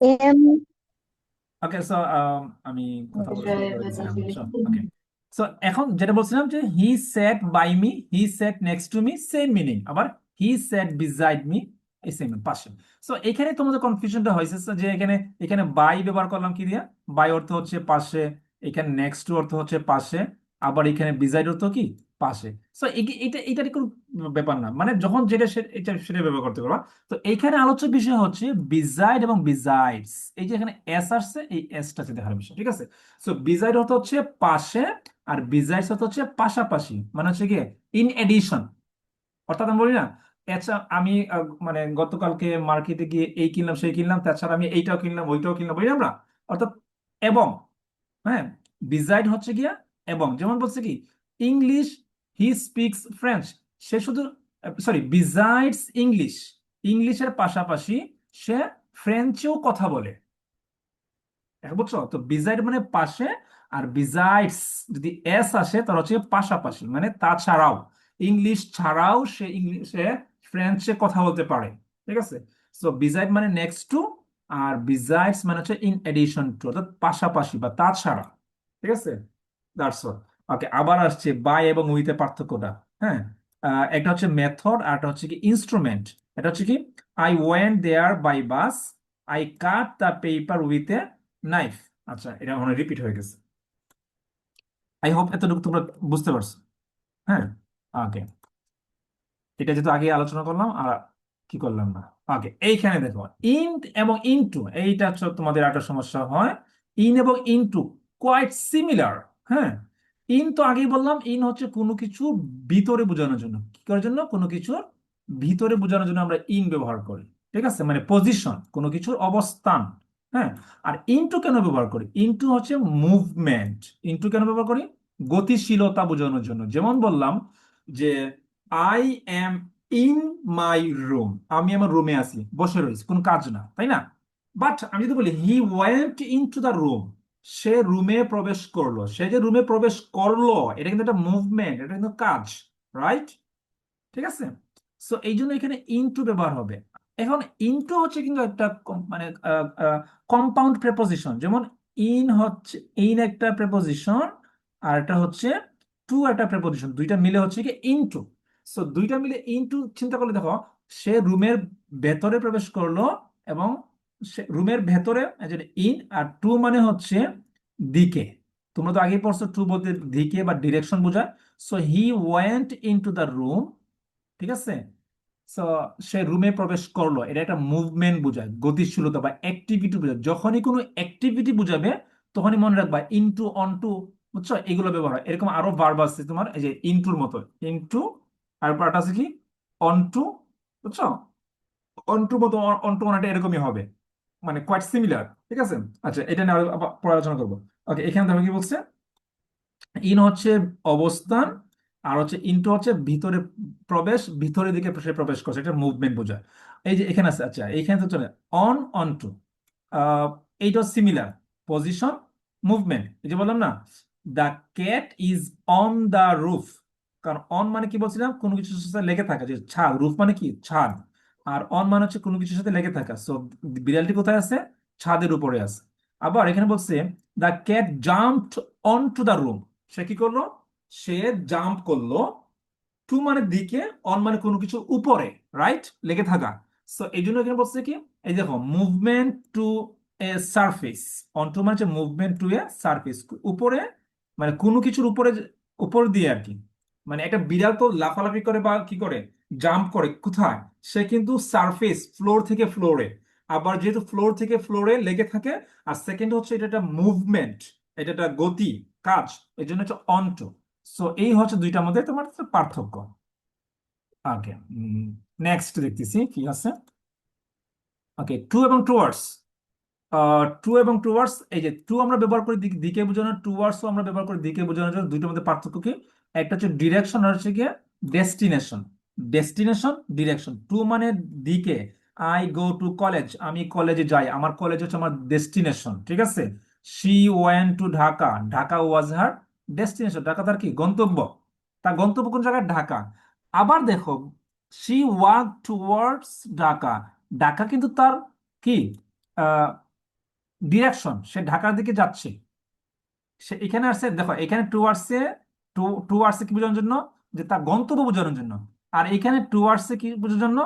এম। ওকে, সো আমি কথা বলা শুরু করে দিয়েছিলাম, বুঝছো? ওকে, সো এখন যেটা বলছিলাম, যে he sat by me, he sat next to me, same meaning. আবার হি সেট বিসাইড মি, এই সেম পাশে। সো এখানে তোমাদের কনফিউশনটা হয়েছে, so যে এখানে, এখানে বাই ব্যবহার করলাম কি দিয়া, বাই অর্থ হচ্ছে পাশে, এখানে নেক্সট টু অর্থ হচ্ছে পাশে, আবার এখানে বিসাইড অর্থ কি, পাশে। সো এটা এটার কোনো ব্যাপার না, মানে যখন যেটা এটা সেটা ব্যবহার করতে পারবা। তো এইখানে আলোচ্য বিষয় হচ্ছে বিজাইড এবং বিজাইডস। এই যে এখানে এস আসছে, এই এসটা দেখার বিষয়। ঠিক আছে? সো বিজাইড অর্থ হচ্ছে পাশে, আর বিজাইডস অর্থ হচ্ছে পাশাপাশি, মানে হচ্ছে কি, ইন এডিশন। অর্থাৎ আমি বলি না, আচ্ছা আমি মানে গতকালকে মার্কেটে গিয়ে এই কিনলাম সেই কিনলাম, তাছাড়া আমি এইটাও কিনলাম ওইটাও কিনলাম, বলি না আমরা, অর্থাৎ এবং, হ্যাঁ, বিজাইড হচ্ছে গিয়া এবং। যেমন বলছে কি, ইংলিশ, হি স্পিক্স ফ্রেঞ্চ, সে শুধু, সরি, বিজাইডস ইংলিশ, ইংলিশের পাশাপাশি সে ফ্রেঞ্চেও কথা বলে। এখন বুঝছো তো, বিজাইড মানে পাশে, আর বিজাইডস যদি এস আসে তাহলে হচ্ছে পাশাপাশি, মানে তাছাড়াও, ইংলিশ ছাড়াও সে ইংলিশে ফ্রেঞ্চে কথা বলতে পারে। ঠিক আছে, সো বিজাইড মানে নেক্সট টু, আর বিজাইডস মানে হচ্ছে ইন এডিশন টু, অর্থাৎ পাশাপাশি বা তাছাড়া। ঠিক আছে, দ্যাটস অল। ওকে, আবার আসছে বাই এবং উইথ এর পার্থক্যটা। হ্যাঁ, একটা হচ্ছে মেথড আর একটা হচ্ছে কি ইনস্ট্রুমেন্ট। এটা হচ্ছে কি, I went there by bus, I cut the paper with a knife. আচ্ছা, এটা মনে রিপিট হয়ে গেছে। আই হোপ এতটুকু তোমরা বুঝতে পারছো। হ্যাঁ, ওকে, এটা যেহেতু আগে আলোচনা করলাম আর কি করলাম না। ওকে, এইখানে দেখো ইন এবং ইনটু, এইটা হচ্ছে তোমাদের একটা সমস্যা হয়। ইন এবং ইনটু কোয়াইট সিমিলার। হ্যাঁ, ইন তো আগেই বললাম, ইন হচ্ছে কোনো কিছু ভিতরে বোঝানোর জন্য, কি করার জন্য, কোনো কিছুর ভিতরে বোঝানোর জন্য আমরা ইন ব্যবহার করি। ঠিক আছে, মানে পজিশন, কোনো কিছুর অবস্থান। হ্যাঁ, আর ইনটু কেন ব্যবহার করি, ইনটু হচ্ছে মুভমেন্ট। ইনটু কেন ব্যবহার করি, গতিশীলতা বোঝানোর জন্য। যেমন বললাম যে I am in my room, আমি আমার রুমে আছি, বসে রয়েছি, কোনো কাজ না, তাই না? বাট আমি যদি বলি he went into the room, সে রুমে প্রবেশ করলো, সে যে রুমে প্রবেশ করলো, এটা কিন্তু একটা মুভমেন্ট, এটা কিন্তু কাজ, রাইট? ঠিক আছে, সো এই জন্য এখানে ইনটু ব্যবহার হবে। এখন ইনটু হচ্ছে কিন্তু একটা মানে কম্পাউন্ড প্রেপোজিশন। যেমন ইন হচ্ছে, ইন একটা প্রেপোজিশন, আর এটা হচ্ছে টু একটা প্রেপোজিশন, দুইটা মিলে হচ্ছে কি ইনটু। সো দুইটা মিলে ইনটু চিন্তা করলে দেখো, সে রুমের ভেতরে প্রবেশ করলো, এবং সে রুমের ভেতরে ইন, আর টু মানে হচ্ছে দিকে। তোমরা তো আগে পড়ছো টু বলতে দিকে বা ডিরেকশন বোঝায়। So he went into the room. ঠিক আছে, সো সে রুমে প্রবেশ করলো, এটা একটা মুভমেন্ট বোঝায়, গতিশীলতা বা অ্যাক্টিভিটি বোঝায়। যখনই কোনো অ্যাক্টিভিটি বুঝাবে তখনই মনে রাখবা ইনটু, অনটু, বুঝছো, এগুলো ব্যবহার হয়। এরকম আরো ভার্ব আছে তোমার, এই যে ইনটুর মতো, ইনটু, আর পার্ট আছে কি অনটু, বুঝছো, অনটু মতো, অনটু অনাটা এরকমই হবে, মানে কোয়াইট সিমিলার। ঠিক আছে, আচ্ছা, এটা নিয়ে আরো পরে আলোচনা করবো। ওকে, এখানে দেখো কি বলছে, ইন হচ্ছে অবস্থান, আর হচ্ছে ইনটু হচ্ছে ভিতরে প্রবেশ, ভিতরের দিকে সে প্রবেশ করছে, এটা মুভমেন্ট বোঝায়। এই যে এখানে আছে, আচ্ছা এইখানে তো চলে অন, অন টু, এইটা সিমিলার, পজিশন, মুভমেন্ট। এই যে বললাম না, the cat is on the roof, কারণ অন মানে কি বলছিলাম, কোনো কিছুর সাথে লেগে থাকা, যে ছাদ, রুফ মানে কি ছাদ, আর অন মানে হচ্ছে কোনো কিছুর সাথে লেগে থাকা। সো বিড়ালটি কোথায় আছে, ছাদের উপরে আছে। আবার এখানে বলছে the cat jumped onto the room, সে কি করলো, সে জাম্প করলো, টু মানে দিকে, অন মানে কোনো কিছু উপরে, রাইট, লেগে থাকা। সো এই জন্য এখানে বলছে কি, এই দেখো movement to a surface, on to মানে হচ্ছে মুভমেন্ট টু এ সারফেস, উপরে, মানে কোনো কিছুর উপরে, উপর দিয়ে আর কি। মানে একটা বিড়াল তো লাফালাফি করে বা কি করে, জাম্প করে কোথায়, সে কিন্তু সারফেস, ফ্লোর থেকে ফ্লোরে। আবার যেহেতু ফ্লোর থেকে ফ্লোরে লেগে থাকে, আর সেকেন্ড হচ্ছে এটা একটা মুভমেন্ট, এটা একটা গতি, কাজ, এই জন্য হচ্ছে অন টু। সো এই হচ্ছে দুইটার মধ্যে তোমার পার্থক্য। ওকে, নেক্সট দেখতেছি কি আছে। ওকে, টু এবং টুয়ার্ডস। টু এবং টুয়ার্ডস, এই যে টু আমরা ব্যবহার করি দিকে বোঝানোর, টুয়ার্ডসও আমরা ব্যবহার করি দিকে বোঝানোর জন্য। দুইটার মধ্যে পার্থক্য কি, একটা হচ্ছে ডিরেকশন, আর হচ্ছে গিয়ে ডেস্টিনেশন। ডেস্টিনেশন, ডিরেকশন, টু মানে দিকে, আই গো টু কলেজ, আমি কলেজে যাই, আমার কলেজ হচ্ছে আমার ডেস্টিনেশন। ঠিক আছে, she went to Dhaka, Dhaka was her destination, Dhaka তার কি গন্তব্য, তার গন্তব্য কোন জায়গায়, ঢাকা। আবার দেখো she walk towards Dhaka, Dhaka কিন্তু তার কি ডিরেকশন, সে ঢাকার দিকে যাচ্ছে। সে এখানে আসছে, দেখো এখানে টুয়ার্ডসে, টু, টুয়ার্ডসে কি বোঝানোর জন্য, যে তার গন্তব্য বোঝানোর জন্য। আর এখানে টুয়ার্ডসে কি বোঝানোর জন্য,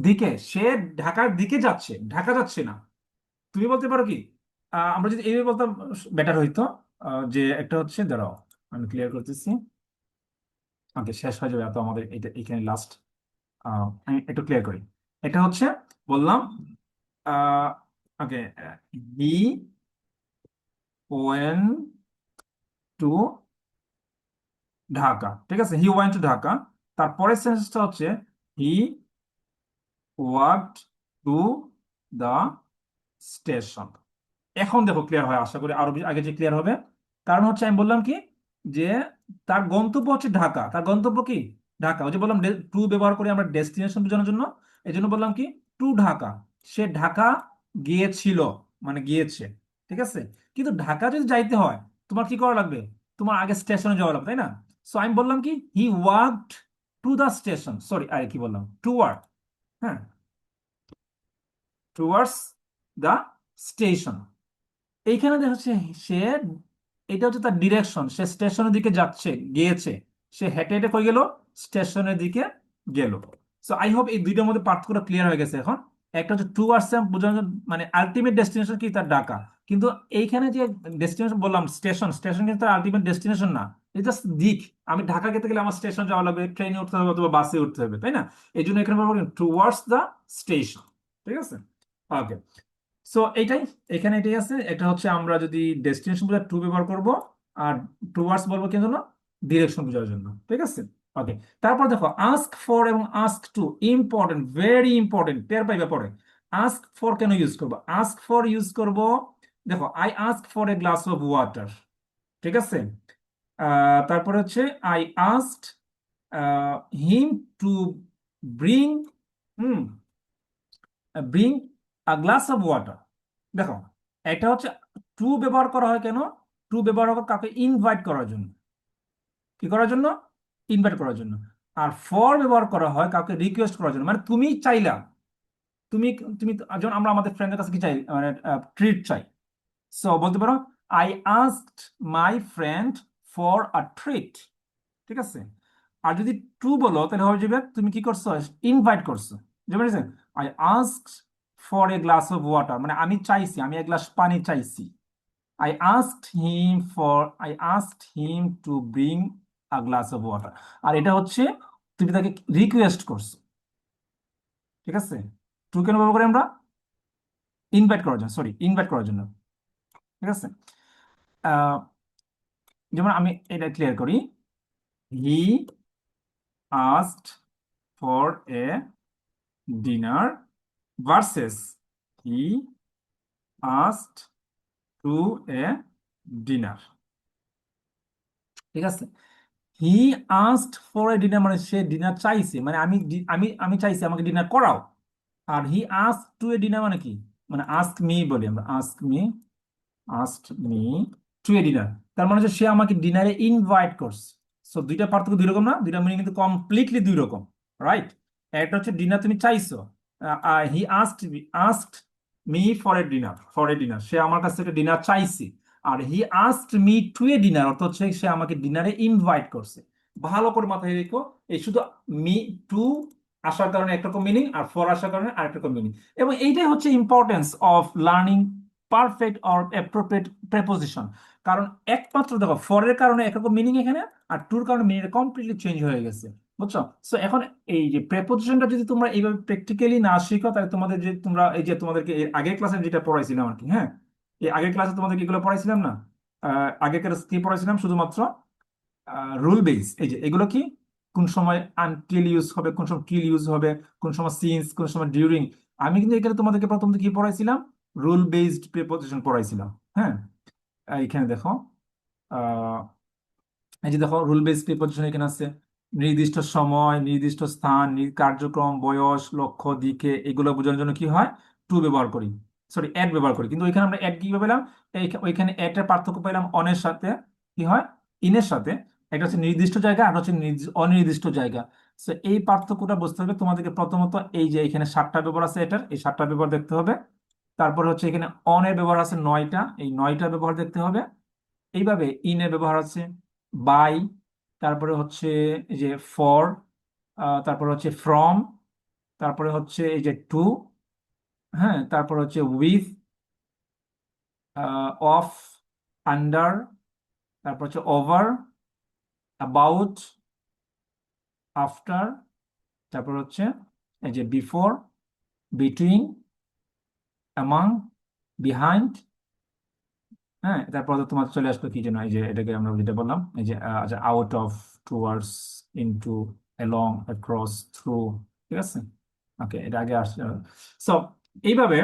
দিকে, সে ঢাকার দিকে যাচ্ছে, ঢাকা যাচ্ছে না। তুমি বলতে পারো কি, আমরা যদি এইভাবে বলতাম বেটার হইতো, যে একটা হচ্ছে, দাঁড়াও আমি ক্লিয়ার করতেছি। ওকে, শেষ হয়ে যাবে এত আমাদের, এটা এখানে লাস্ট, আমি একটু ক্লিয়ার করি। এটা হচ্ছে বললাম, ওকে, হি ওয়েন টু ঢাকা। ঠিক আছে, হি ওয়েন্ট টু ঢাকা। তারপরের সেন্টেন্সটা হচ্ছে হি ওয়াকড টু দা স্টেশন। এখন দেখো ক্লিয়ার হয়, আশা করি আরো আগে যে ক্লিয়ার হবে। কারণ হচ্ছে আমি বললাম কি, যে তার গন্তব্য হচ্ছে ঢাকা, তার গন্তব্য কি ঢাকা। ওই যে বললাম টু ব্যবহার করি আমরা ডেস্টিনেশন বোঝানোর জন্য, এই জন্য বললাম কি টু ঢাকা, সে ঢাকা গিয়েছিল, মানে গিয়েছে। ঠিক আছে? কিন্তু ঢাকা যদি যাইতে হয় তোমার কি করা লাগবে? তোমার আগে স্টেশনে যাওয়া লাগবে, তাই না? সো আমি বললাম কি he walked to the station, sorry আরে কি বললাম, টুয়ার্ড, হ্যাঁ, টুয়ার্ডস দ্য স্টেশন। এইখানে দেখা যাচ্ছে সে, এটা হচ্ছে তার ডিরেকশন, সে স্টেশনের দিকে যাচ্ছে, গিয়েছে, সে হেঁটে হেঁটে কই গেল, স্টেশনের দিকে গেল। সো আই হোপ এই দুইটার মধ্যে পার্থক্যটা ক্লিয়ার হয়ে গেছে এখন। একটা হচ্ছে টুয়ার্ডস বোঝানো, মানে আলটিমেট ডেস্টিনেশন কি তার ঢাকা, কিন্তু এইখানে যে ডেস্টিনেশন বললাম স্টেশন, স্টেশন কিন্তু তার আলটিমেট ডেস্টিনেশন না, এটা জাস্ট দিক। আমি ঢাকা যেতে গেলে আমার স্টেশন যাওয়া লাগবে, ট্রেনে উঠতে হবে অথবা বাসে উঠতে হবে, তাই না? এই জন্য এখানে বলবো টুয়ার্ডস দ্য স্টেশন। ঠিক আছে, ওকে। সো এইটাই, এখানে এটাই আছে। এটা হচ্ছে আমরা যদি ডেস্টিনেশন বোঝার টু ব্যবহার করব, আর টুয়ার্ডস বলবো কিন্তু না, ডিরেকশন বোঝার জন্য। ঠিক আছে, ওকে। তারপর দেখো আস্ক ফর এবং ask two, important, very important, টের পাইবে পরে। আস্ক ফর কেন ইউজ করবো? আস্ক ফর ইউজ করব, দেখো I ask for a glass of water, ঠিক আছে। তারপরে হচ্ছে I asked him to bring, hmm, bring a glass of water. দেখো এটা হচ্ছে টু ব্যবহার করা হয় কেন? টু ব্যবহার হয় কাউকে ইনভাইট করার জন্য। কি করার জন্য? ইনভাইট করার জন্য। আর ফর ব্যবহার করা হয় কাউকে রিকোয়েস্ট করার জন্য, মানে তুমি চাইলা, তুমি তুমি যেমন আমরা আমাদের ফ্রেন্ডের কাছে কি চাই, মানে ট্রিট চাই। সো বলতে পারো I asked my friend for a treat. ঠিক আছে। আর যদি টু বলো তাহলে হবে যাবে তুমি কি করছো, ইনভাইট করছো। যেমন I asked for a glass of water, মানে আমি চাইছি, আমি এক গ্লাস পানি চাইছি। I asked him to bring a glass of water. আর এটা হচ্ছে তুমি তাকে রিকোয়েস্ট করছো। ঠিক আছে, টু কেন ব্যবহার করি আমরা? ইনভাইট করার জন্য, সরি, ইনভাইট করার জন্য। ঠিক আছে। আহ, যেমন আমি এটা ক্লিয়ার করি, he asked for a dinner versus he asked two a dinner. ঠিক আছে, he asked for a dinner মানে সে ডিনার চাইছে, মানে আমি চাইছি আমাকে ডিনার করাও। আর he ask to a dinner মানে কি, মানে আস্ক মি বলি আমরা, ask me to a dinner, তার মানে হচ্ছে সে আমাকে ডিনারে ইনভাইট করছে। সো দুইটা পার্থক্য দুই রকম না, দুইটা মিনিং কিন্তু কমপ্লিটলি দুই রকম, রাইট? একটা হচ্ছে ডিনার তুমি চাইছো, he asked me for a dinner, সে আমার কাছ থেকে ডিনার চাইছে। আর he asked me to a dinner অর্থ হচ্ছে সে আমাকে ডিনারে ইনভাইট করছে। ভালো করে মাথায় রেখো, এই শুধু মি টু আসার কারণে একরকম মিনিং, আর ফর আসার কারণে আরেক রকম মিনিং। এবং এইটাই হচ্ছে importance of learning perfect or appropriate preposition. কারণ একমাত্র দেখো ফরের কারণে একরকম মিনিং এখানে, আর টুর কারণে মিনিং কমপ্লিটলি চেঞ্জ হয়ে গেছে, বুঝছো? সো এখন এই যে প্রেপোজিশনটা যদি তোমরা এইভাবে প্র্যাকটিক্যালি না শিখো, তাহলে তোমাদের যে তোমরা এই যে তোমাদেরকে এর আগের ক্লাসে যেটা পড়াইছিলাম আর কি, হ্যাঁ, এই আগের ক্লাসে তোমাদেরকে এগুলো পড়াইছিলাম না? আগের ক্লাসে কি পড়াইছিলাম? শুধুমাত্র রুল বেস, এই যে এগুলো কি, কোন সময় আনটিল ইউজ হবে, কোন সময় টিল ইউজ হবে, কোন সময় সিন্স, কোন সময় ডিউরিং। আমি কিন্তু এখানে তোমাদেরকে প্রথম থেকে কি পড়াইছিলাম? রুল বেসড প্রিপোজিশন পড়াইছিলাম, হ্যাঁ। এখানে দেখো, আহ, এই যে দেখো রুল বেসড প্রিপোজিশন এখানে আছে, নির্দিষ্ট সময়, নির্দিষ্ট স্থান, কার্যক্রম, বয়স, লক্ষ্য, দিকে, এগুলো বোঝানোর জন্য কি হয়, টু ব্যবহার করি, সরি অ্যাড ব্যবহার করি। কিন্তু ওইখানে আমরা অ্যাড কি পেলাম, ওইখানে অ্যাড এর পার্থক্য পেলাম অনের সাথে, কি হয়, ইনের সাথে। একটা হচ্ছে নির্দিষ্ট জায়গা, আর হচ্ছে অনির্দিষ্ট জায়গা। তো এই পার্থক্যটা বুঝতে হবে তোমাদেরকে। প্রথমত এই যে এখানে 7টা ব্যবহার আছে, এটার এই 7টা ব্যবহার দেখতে হবে। তারপরে হচ্ছে এখানে অনের ব্যবহার আছে 9টা, এই 9টা ব্যবহার দেখতে হবে। এইভাবে ইনের ব্যবহার আছে বাই, তারপরে হচ্ছে এই যে ফর, তারপরে হচ্ছে ফ্রম, তারপরে হচ্ছে এই যে টু, হ্যাঁ, তারপর হচ্ছে উইথ, অফ, আন্ডার, তারপর হচ্ছে ওভার, অ্যাবাউট, আফটার, তারপর হচ্ছে এই যে বিফোর, বিটুইন, অ্যামাং, বিহাইন্ড, হ্যাঁ। তারপর তো তোমার চলে আসবে কি যেন, এই যে এটাকে আমরা যেটা বললাম, এই যে আচ্ছা, out of, towards, into, along, across, through. ঠিক আছে, ওকে, এটা আগে আসছে। সো এইভাবে